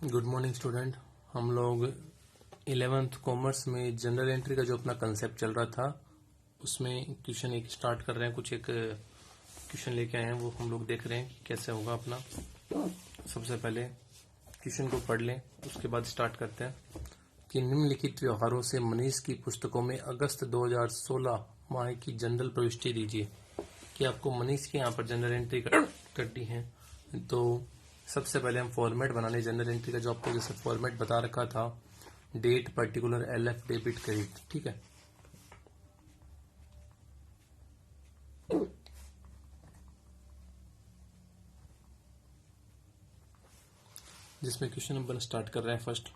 Good morning student. हम लोग 11th commerce में जनरल एंट्री का जो अपना कंसेप्ट चल रहा था उसमें क्वेश्चन एक स्टार्ट कर रहे हैं। कुछ एक क्वेश्चन लेके आए हैं, वो हम लोग देख रहे हैं कि कैसे होगा अपना। सबसे पहले क्वेश्चन को पढ़ लें, उसके बाद स्टार्ट करते हैं कि निम्नलिखित व्यवहारों से मनीष की पुस्तकों में अगस्त 2016 माह की जनरल प्रविष्टि दीजिए। कि आपको मनीष के यहाँ पर जनरल एंट्री करनी है। तो सबसे पहले हम फॉर्मेट बनाने जनरल एंट्री का, जो आपको जैसे फॉर्मेट बता रखा था, date, particular, LF, debit, credit. ठीक है, जिसमें क्वेश्चन नंबर स्टार्ट कर रहे हैं। फर्स्ट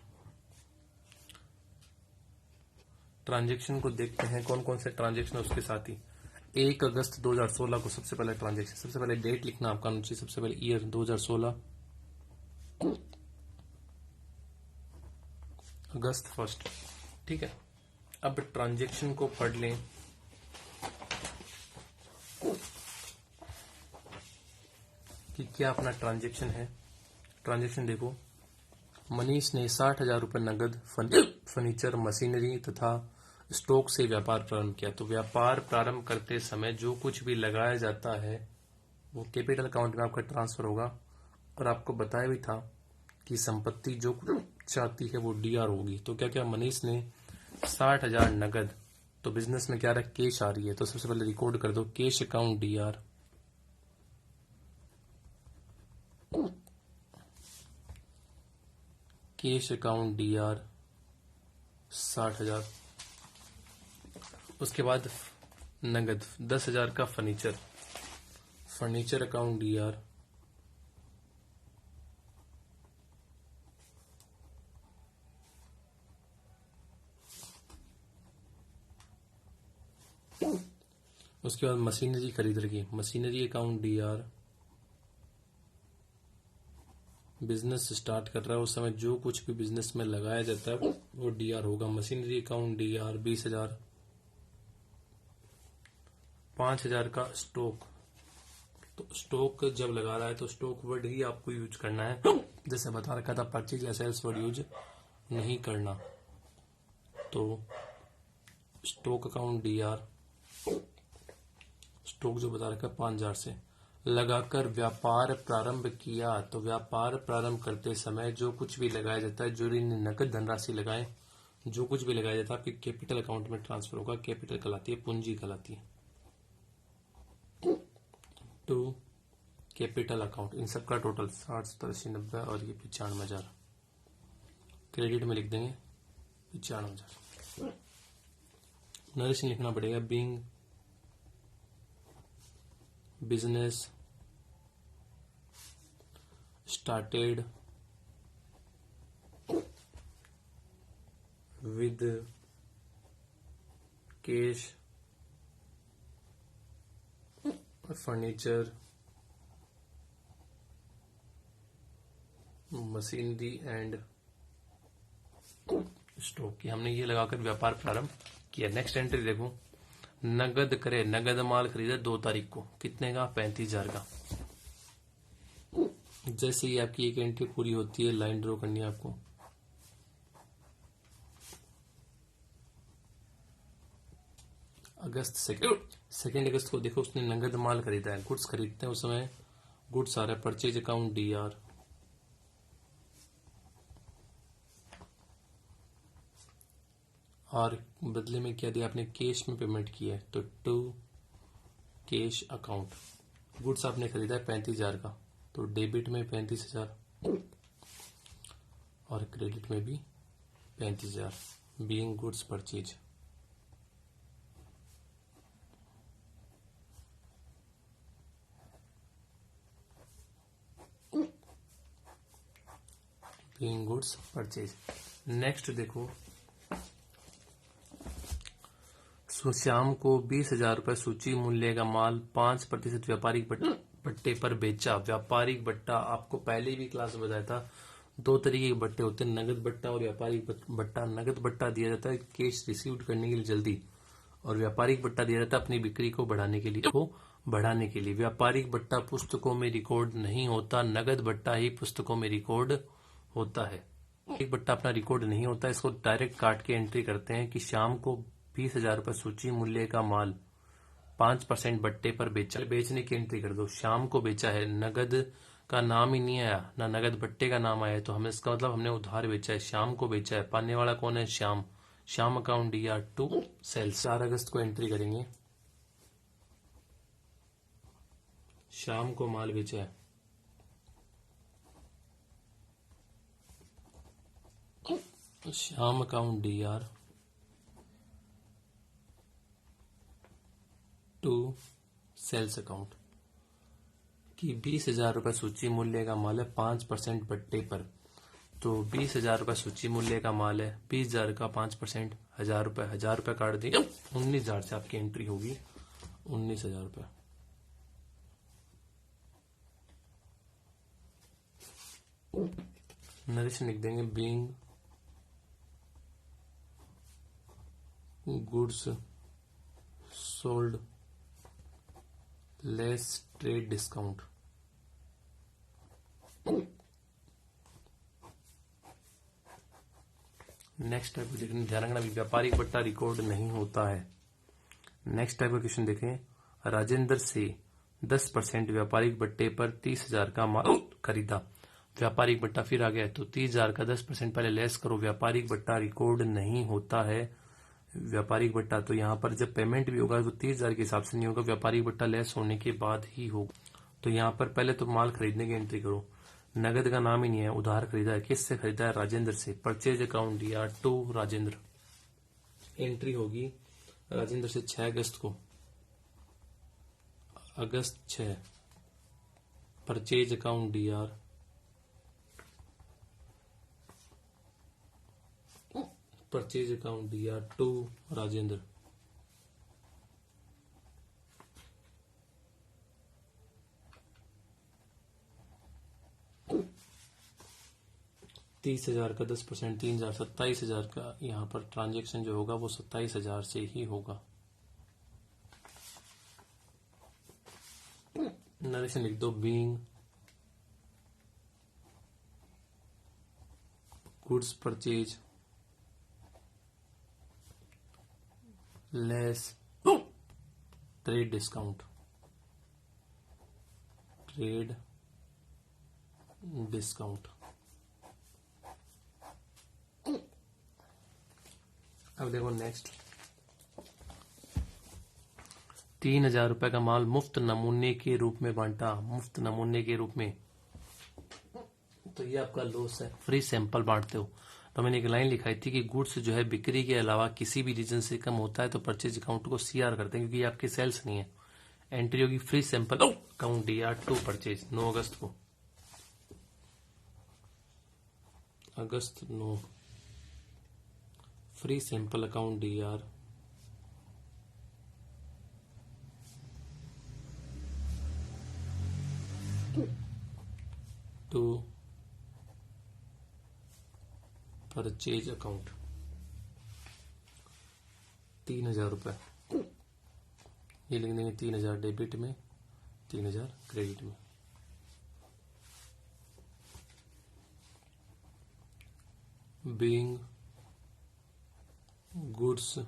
ट्रांजेक्शन को देखते हैं, कौन कौन से ट्रांजेक्शन है उसके साथ ही। 1 अगस्त 2016 को सबसे पहले ट्रांजेक्शन, सबसे पहले डेट लिखना आपका नीचे, सबसे पहले ईयर 2016 अगस्त फर्स्ट। ठीक है, अब ट्रांजेक्शन को पढ़ लें। कि क्या अपना ट्रांजेक्शन है। ट्रांजेक्शन देखो, मनीष ने 60,000 रुपये नगद, फर्नीचर, मशीनरी तथा स्टॉक से व्यापार प्रारंभ किया। तो व्यापार प्रारंभ करते समय जो कुछ भी लगाया जाता है वो कैपिटल अकाउंट में आपका ट्रांसफर होगा। और आपको बताया भी था कि संपत्ति जो चाहती है वो डीआर होगी। तो क्या क्या, मनीष ने 60,000 नगद, तो बिजनेस में क्या रहा, कैश आ रही है, तो सबसे पहले रिकॉर्ड कर दो cash account DR. Cash account DR 60,000। उसके बाद नगद 10,000 का फर्नीचर, फर्नीचर अकाउंट डीआर। उसके बाद मशीनरी खरीद रखी, machinery account DR. Business start कर रहा है उस समय जो कुछ भी बिजनेस में लगाया जाता है वो डीआर होगा। Machinery account DR 20,000। 5,000 का स्टॉक, तो स्टॉक जब लगा रहा है तो स्टॉक वर्ड ही आपको यूज करना है, जैसे बता रखा था परचेज या सेल्स वर्ड यूज नहीं करना। तो स्टॉक अकाउंट डीआर, स्टॉक जो बता रखा है 5,000 से लगाकर व्यापार प्रारंभ किया। तो व्यापार प्रारंभ करते समय जो कुछ भी लगाया जाता है, जो नकद धनराशि लगाए, जो कुछ भी लगाया जाता है आपके कैपिटल अकाउंट में ट्रांसफर होगा। कैपिटल कहलाती है, पूंजी कहलाती है। टू कैपिटल अकाउंट, इन सबका टोटल 60, 70, 90 और ये 95,000। क्रेडिट में लिख देंगे 95,000। नरेशन लिखना पड़ेगा, being business started with cash, furniture, machinery and stock की हमने ये लगाकर व्यापार प्रारंभ किया। नेक्स्ट एंट्री देखो, नगद करे, नगद माल खरीदा 2 तारीख को, कितने का, 35,000 का। जैसे ही आपकी एक एंट्री पूरी होती है लाइन ड्रॉ करनी है आपको। अगस्त सेकेंड अगस्त को देखो, उसने नगद माल खरीदा है, गुड्स खरीदते हैं उस समय गुड्स आ रहा है, परचेज अकाउंट डीआर। और बदले में क्या दिया आपने, कैश में पेमेंट किया है, तो टू कैश अकाउंट। गुड्स आपने खरीदा है 35,000 का, तो डेबिट में 35,000 और क्रेडिट में भी 35,000, being goods purchase. Being goods purchase. Next देखो, सुश्याम को 20,000 रुपये सूची मूल्य का माल 5% व्यापारिक बट्टे पर बेचा। व्यापारिक बट्टा आपको पहले भी क्लास में बताया था, 2 तरीके के बट्टे होते हैं, नगद बट्टा और व्यापारिक बट्टा। नगद बट्टा दिया जाता है कैश रिसीव करने के लिए जल्दी, और व्यापारिक बट्टा दिया जाता है अपनी बिक्री को बढ़ाने के लिए। व्यापारिक बट्टा पुस्तकों में रिकॉर्ड नहीं होता, नगद बट्टा ही पुस्तकों में रिकॉर्ड होता है। एक बट्टा अपना रिकॉर्ड नहीं होता, इसको डायरेक्ट काट के एंट्री करते हैं कि शाम को 20,000 रुपये सूची मूल्य का माल 5% बट्टे पर बेचा। बेचने की एंट्री कर दो। शाम को बेचा है, नगद का नाम ही नहीं आया, ना नगद बट्टे का नाम आया, तो हमें इसका मतलब हमने उधार बेचा है, शाम को बेचा है। पाने वाला कौन है? Shyam. Shyam account DR2 sales. 4 अगस्त को एंट्री करेंगे। शाम को माल बेचा है, Shyam account DR2 sales account कि 20,000 रुपये सूची मूल्य का माल है 5% बट्टे पर। तो 20,000 रुपये सूची मूल्य का माल है, 20,000 का 5% 1,000 रुपये, 1,000 रुपये काट दिए, 19,000 से आपकी एंट्री होगी 19,000 रुपये। नरेशन लिख देंगे, being goods sold less trade discount. Next type को देखने ध्यान रखना, व्यापारिक बट्टा रिकॉर्ड नहीं होता है। नेक्स्ट टाइप का क्वेश्चन देखें, राजेंद्र से 10% व्यापारिक बट्टे पर 30,000 का माल खरीदा। व्यापारिक बट्टा फिर आ गया, तो 30,000 का 10% पहले लेस करो। व्यापारिक बट्टा रिकॉर्ड नहीं होता है। व्यापारिक बट्टा तो यहाँ पर जब पेमेंट भी होगा तो 30,000 के हिसाब से नहीं होगा, व्यापारिक बट्टा लेस होने के बाद ही होगा। तो यहाँ पर पहले तो माल खरीदने की एंट्री करो। नगद का नाम ही नहीं है, उधार खरीदा है। किससे खरीदा है? राजेंद्र से। Purchase account DR2 Rajendra. Entry होगी राजेंद्र से 6 अगस्त को, अगस्त 6। Purchase account DR, purchase account DR2 Rajendra. $30,000 का 10%, 3,000, 27,000 का यहाँ पर ट्रांजेक्शन जो होगा वो 27,000 से ही होगा। नरेशन लिख दो, being goods purchase less trade discount, trade discount. अब देखो नेक्स्ट, 3,000 रुपए का माल मुफ्त नमूने के रूप में बांटा। मुफ्त नमूने के रूप में, तो ये आपका लॉस है। फ्री सैंपल बांटते हो। तो मैंने एक लाइन लिखाई थी कि गुड्स जो है बिक्री के अलावा किसी भी रीजन से कम होता है तो परचेज अकाउंट को CR करते हैं, क्योंकि ये आपके सेल्स नहीं है। एंट्री होगी free sample account DR2 purchase 9 अगस्त को, अगस्त 9। Free sample account DR2 purchase account 3,000 रुपए। ये लिख देंगे 3,000 डेबिट में, 3,000 क्रेडिट में। Being goods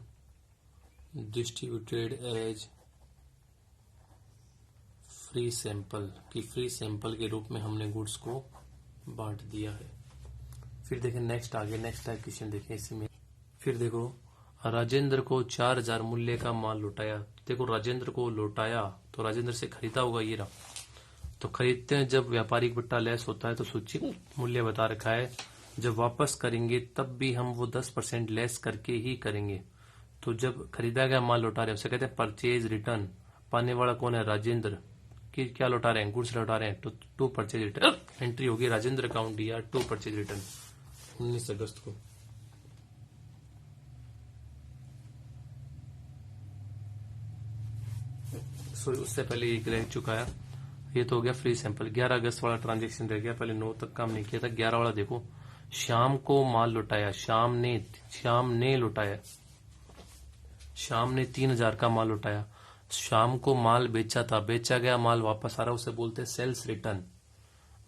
distributed as free sample, कि फ्री सैंपल के रूप में हमने गुड्स को बांट दिया है। फिर देखें नेक्स्ट आगे, नेक्स्ट टाइप क्वेश्चन देखें इसमें। फिर देखो, राजेंद्र को 4,000 मूल्य का माल लौटाया। देखो राजेंद्र को लौटाया तो राजेंद्र से खरीदा होगा, ये रहा। तो खरीदते हैं जब व्यापारिक बट्टा लेस होता है, तो सूची मूल्य बता रखा है। जब वापस करेंगे तब भी हम वो 10% लेस करके ही करेंगे। तो जब खरीदा गया माल लौटा रहे हैं उसे कहते हैं परचेज रिटर्न। पाने वाला कौन है? राजेंद्र। कि क्या लौटा रहे हैं? गुड्स लौटा रहे हैं, तो 2 परचेज रिटर्न। एंट्री होगी Rajendra account DR2 purchase return 19 अगस्त को। सॉरी, उससे पहले एक रह चुका है। ये तो हो गया फ्री सैंपल। 11 अगस्त वाला ट्रांजेक्शन रह गया, पहले 9 तक काम नहीं किया था। 11 वाला देखो, शाम को माल लौटाया। शाम ने लौटाया। शाम ने 3,000 का माल लौटाया। शाम को माल बेचा था, बेचा गया माल वापस आ रहा, उसे बोलते हैं सेल्स रिटर्न।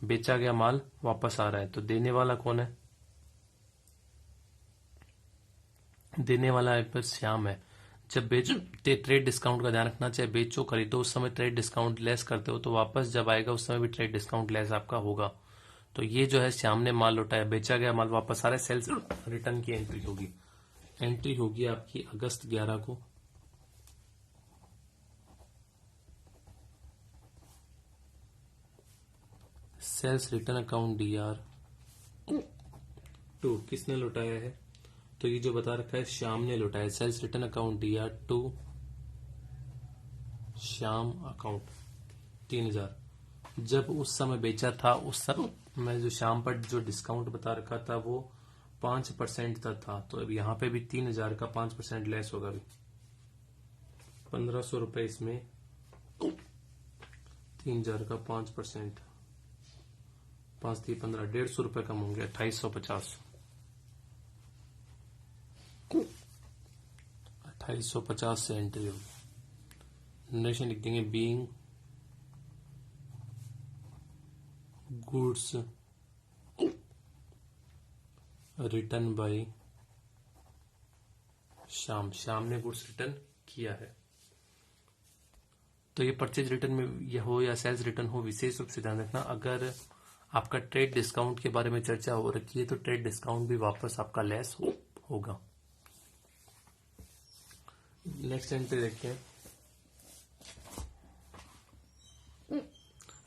बेचा गया माल वापस आ रहा है, तो देने वाला कौन है? देने वाला एक पर श्याम है। जब ट्रेड डिस्काउंट का ध्यान रखना, चाहे बेचो खरीदो उस समय ट्रेड डिस्काउंट लेस करते हो, तो वापस जब आएगा उस समय भी ट्रेड डिस्काउंट लेस आपका होगा। तो ये जो है श्याम ने माल लौटाया, बेचा गया माल वापस आ रहा है, सेल्स रिटर्न की एंट्री होगी। एंट्री होगी आपकी अगस्त 11 को। सेल्स रिटर्न अकाउंट DR2 किसने लौटाया है? तो ये जो बता रखा है श्याम ने लौटाया। Sales return account DR2 Shyam account 3000। जब उस समय बेचा था उस समय जो श्याम पर जो डिस्काउंट बता रखा था वो 5% तक था, तो अब यहाँ पे भी 3000 का 5% लेस होगा। अभी 1500 रुपए, इसमें 3000 का 5%, 5 3 15, 150 रुपए कम होंगे, 2850। 2850 से एंट्री होगी। नेक्स्ट लिख देंगे being goods return by Shyam. Shyam ने गुड्स रिटर्न किया है। तो ये परचेज रिटर्न में यह हो या सेल्स रिटर्न हो, विशेष रूप से ध्यान रखना, अगर आपका ट्रेड डिस्काउंट के बारे में चर्चा हो रखी है तो ट्रेड डिस्काउंट भी वापस आपका लेस होगा। नेक्स्ट एंट्री देखते हैं।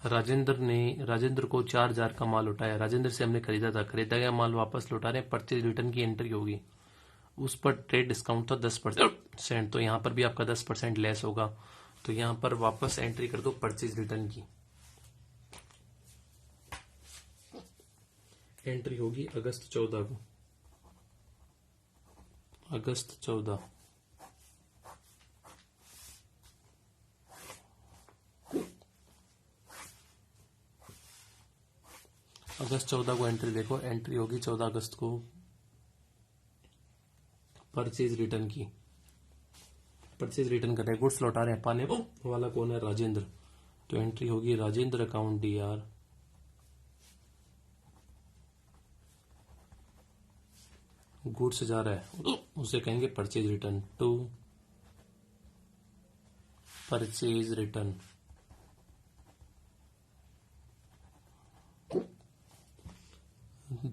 राजेंद्र को 4000 का माल लौटाया। राजेंद्र से हमने खरीदा था, खरीदा गया माल वापस लौटा रहे हैं, परचेज रिटर्न की एंट्री होगी। उस पर ट्रेड डिस्काउंट था 10%, तो यहां पर भी आपका 10% लेस होगा। तो यहां पर वापस एंट्री कर दो परचेज रिटर्न की। एंट्री होगी अगस्त 14 को। अगस्त 14 को एंट्री देखो। एंट्री होगी 14 अगस्त को परचेज रिटर्न की। परचेज रिटर्न कर रहे हैं, गुड्स लौटा रहे हैं, पाने वाला कौन है? राजेंद्र। तो एंट्री होगी राजेंद्र अकाउंट DR। गुड्स जा रहा है, उसे कहेंगे purchase return to purchase return.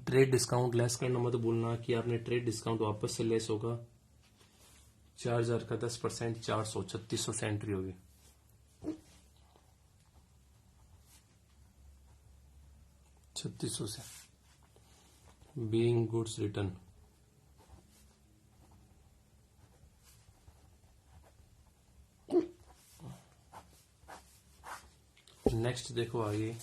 Trade discount less करना मत भूलना कि आपने ट्रेड डिस्काउंट वापस से लेस होगा। 4000 का 10%, 400, 3600 से एंट्री होगी। से बीइंग गुड्स रिटर्न। नेक्स्ट देखो आगे,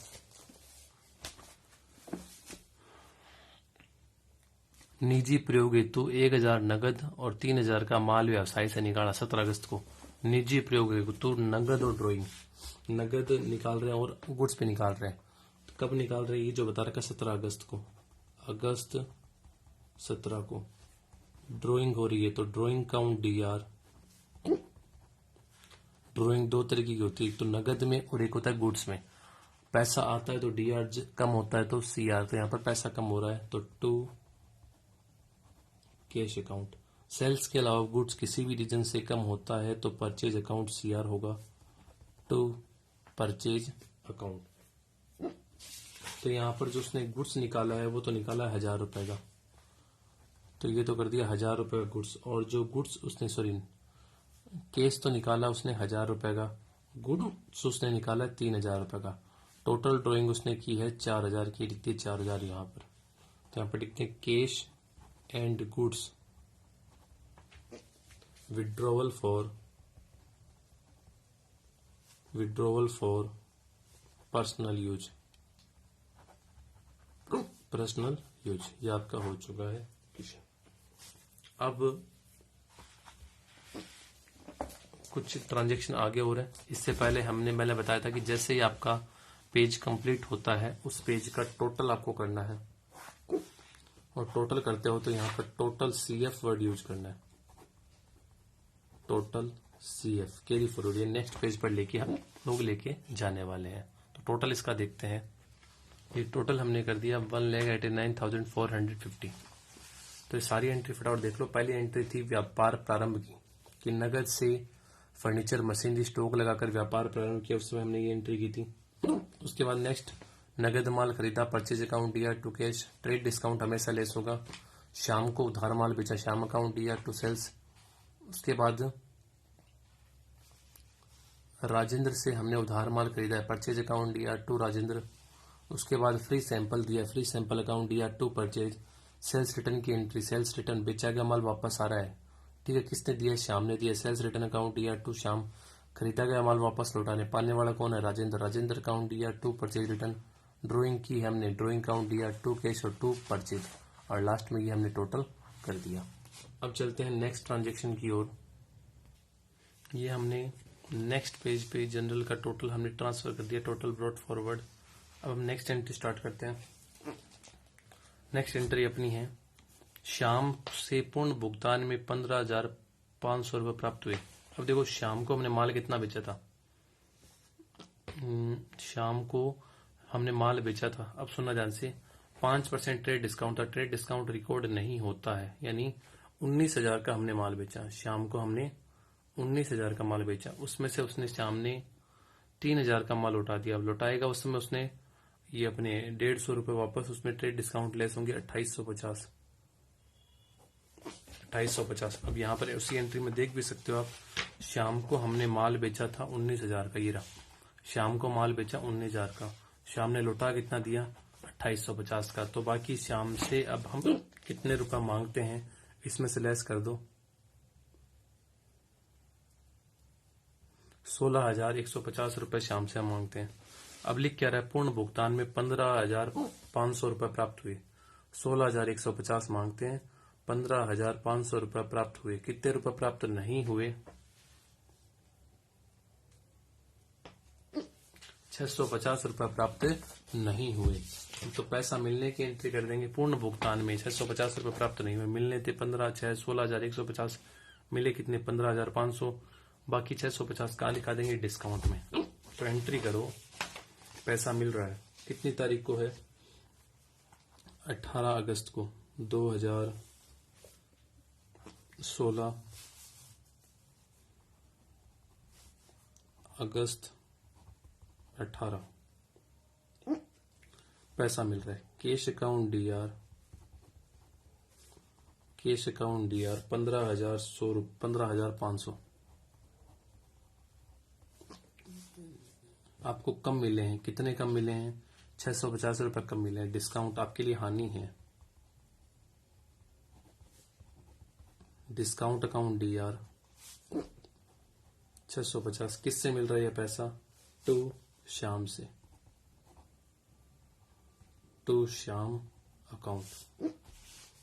निजी प्रयोग हेतु 1000 नगद और 3000 का माल व्यवसाय से निकाला 17 अगस्त को। निजी प्रयोग हेतु नगद और ड्राइंग, नगद निकाल रहे हैं और गुड्स पे निकाल रहे हैं। तो कब निकाल रहे हैं ये जो बता रखा है 17 अगस्त को। अगस्त 17 को ड्राइंग हो रही है, तो ड्राइंग काउंट DR। ड्राइंग दो तरीके की होती है, एक तो नगद में और एक होता है गुड्स में। पैसा आता है तो DR, कम होता है तो CR। तो यहाँ पर पैसा कम हो रहा है तो टू कैश अकाउंट। सेल्स के अलावा गुड्स किसी भी रीजन से कम होता है तो परचेज अकाउंट CR होगा, टू परचेज अकाउंट। तो यहाँ पर जो उसने गुड्स निकाला है वो तो निकाला 1000 रुपए का, तो ये तो कर दिया 1000 रुपए का गुड्स। और जो गुड्स उसने केस तो निकाला उसने 1000 रुपए का, गुड्स उसने निकाला 3000 रुपए का। टोटल ड्राइंग उसने की है 4000 की, लिखती है 4000 यहाँ पर। तो यहाँ पर लिखते हैं cash and goods withdrawal for personal use. ये आपका हो चुका है। अब कुछ ट्रांजैक्शन आगे हो रहे हैं। इससे पहले मैंने बताया था कि जैसे ही आपका पेज कंप्लीट होता है उस पेज का टोटल आपको करना है, और टोटल करते हो तो यहाँ पर टोटल CF वर्ड यूज करना है। टोटल CF कैरी फॉरवर्ड, ये नेक्स्ट पेज पर लेके हम लोग लेके जाने वाले हैं। तो टोटल इसका देखते हैं। ये टोटल हमने कर दिया 1,89,450। तो ये सारी एंट्री फटाफट देख लो। पहली एंट्री थी व्यापार प्रारंभ की, कि नगद से फर्नीचर मशीनरी स्टॉक लगाकर व्यापार प्रारंभ किया, उस समय हमने ये एंट्री की थी। उसके बाद नेक्स्ट, नगद माल खरीदा, परचेज अकाउंट दिया टू कैश, ट्रेड डिस्काउंट हमेशा लेस होगा। शाम को उधार माल बेचा, शाम अकाउंट दिया टू सेल्स। उसके बाद राजेंद्र से हमने उधार माल खरीदा है, परचेज अकाउंट दिया टू राजेंद्र। उसके बाद फ्री सैंपल दिया, फ्री सैंपल अकाउंट दिया टू परचेज। सेल्स रिटर्न की एंट्री, सेल्स रिटर्न, बेचा गया माल वापस आ रहा है, ठीक है, किसने दिया? श्याम ने दिया। सेल्स रिटर्न अकाउंट दिया टू श्याम। खरीदा गया माल वापस लौटाने, पाने वाला कौन है? राजेंद्र। राजेंद्र अकाउंट दिया टू परचेज रिटर्न। ड्राइंग की हमने, ड्राइंग अकाउंट दिया टू कैश और टू परचेज, और लास्ट में ये हमने टोटल कर दिया। अब चलते हैं नेक्स्ट ट्रांजेक्शन की ओर। ये हमने नेक्स्ट पेज पे जनरल का टोटल हमने ट्रांसफर कर दिया, टोटल ब्रॉट फॉरवर्ड। अब हम नेक्स्ट एंट्री स्टार्ट करते हैं। नेक्स्ट एंट्री अपनी है, शाम से पूर्ण भुगतान में 15,500 रुपये प्राप्त हुए। अब देखो शाम को हमने माल कितना बेचा था, शाम को हमने माल बेचा था, अब सुनना ध्यान से, 5% ट्रेड डिस्काउंट था। ट्रेड डिस्काउंट रिकॉर्ड नहीं होता है, यानी 19,000 का हमने माल बेचा। शाम को हमने 19,000 का माल बेचा, उसमें से उसने शाम ने 3,000 का माल लौटा दिया। अब लौटाएगा उस समय उसने ये अपने 150 रुपये वापस, उसमें ट्रेड डिस्काउंट लेस होंगे 2850। 2850। अब यहाँ पर उसी एंट्री में देख भी सकते हो आप, शाम को हमने माल बेचा था 19,000 का, ये रहा, शाम को माल बेचा 19,000 का, शाम ने लौटा कितना दिया? 2850 का। तो बाकी शाम से अब हम कितने रुपए मांगते हैं, इसमें से लेस कर दो, 16,150 रुपए शाम से हम मांगते हैं। अब लिख क्या रहा है, पूर्ण भुगतान में 15,500 रुपए प्राप्त हुए। 16,150 मांगते हैं, 15,500 रुपए प्राप्त हुए। कितने रुपए प्राप्त नहीं हुए? 650 रुपए प्राप्त नहीं हुए। तो पैसा मिलने की एंट्री कर देंगे, पूर्ण भुगतान में 650 रुपए प्राप्त नहीं हुए। मिलने थे 15, 6, 16,150, मिले कितने? 15,500। बाकी 650 कहाँ लिखा देंगे? डिस्काउंट में। तो एंट्री करो, पैसा मिल रहा है, कितनी तारीख को है? 18 अगस्त को 2016, अगस्त 18 पैसा मिल रहा है। Cash account DR, cash account DR 15,500 आपको कम मिले हैं। कितने कम मिले हैं? 650 रुपए कम मिले हैं। डिस्काउंट आपके लिए हानि है। डिस्काउंट अकाउंट डीआर 650 किससे मिल रहा है ये पैसा? टू श्याम से, टू श्याम अकाउंट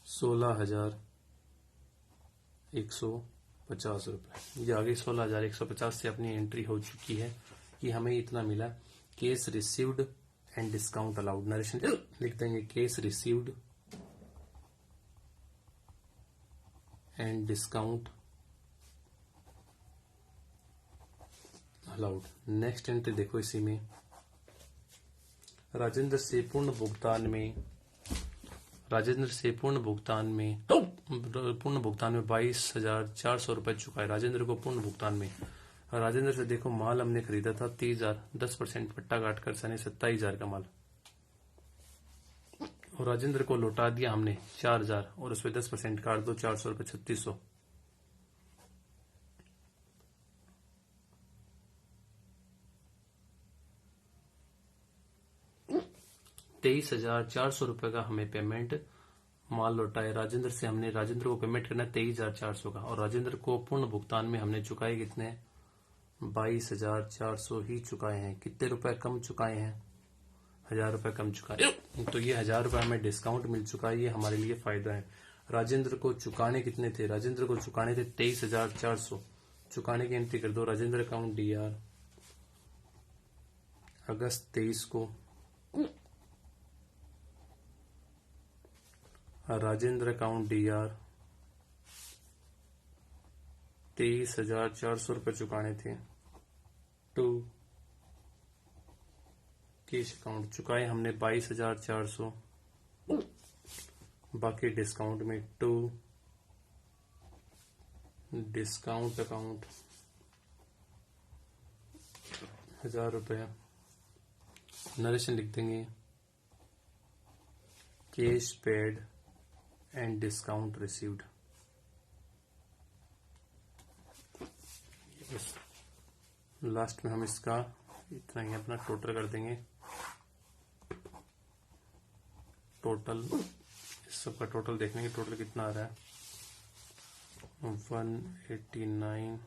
16,150 रुपए। ये आगे 16,150 से अपनी एंट्री हो चुकी है कि हमें इतना मिला। Case received and discount allowed, narration लिख देंगे, case received and discount allowed. Next entry देखो, इसी में राजेंद्र से पूर्ण भुगतान में, राजेंद्र से पूर्ण भुगतान में 22,400 रुपए चुका है। राजेंद्र को पूर्ण भुगतान में, राजेंद्र से देखो माल हमने खरीदा था 30,000, 10% पट्टा काट कर सने 27,000 का माल, और राजेंद्र को लौटा दिया हमने 4,000, और उस पर 10% काट दो, 400 रुपए 3600। 23,400 रुपए का हमें पेमेंट माल लौटा है। राजेंद्र से हमने, राजेंद्र को पेमेंट करना 23,400 का, और राजेंद्र को पूर्ण भुगतान में हमने चुकाए कितने? 22,400 ही चुकाए हैं। कितने रुपए कम चुकाए हैं? 1,000 रुपए कम चुकाए। तो ये 1,000 रुपए हमें डिस्काउंट मिल चुका है, ये हमारे लिए फायदा है। राजेंद्र को चुकाने कितने थे? राजेंद्र को चुकाने थे 23,400। चुकाने की एंट्री कर दो, राजेंद्र अकाउंट डीआर अगस्त 23 को, राजेंद्र अकाउंट डीआर 23,400 रुपए चुकाने थे टू कैश अकाउंट चुकाए हमने 22,400, बाकी डिस्काउंट में 2, डिस्काउंट अकाउंट 1,000 रुपया, नरेशन लिख देंगे cash paid and discount received. बस लास्ट में हम इसका इतना ही अपना टोटल कर देंगे। टोटल इस सब का टोटल देखने के टोटल कितना आ रहा है 189,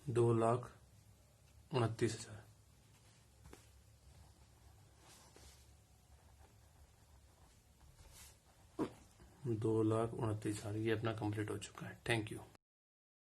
$2,29,000। 2,29,000 ये अपना कंप्लीट हो चुका है। Thank you.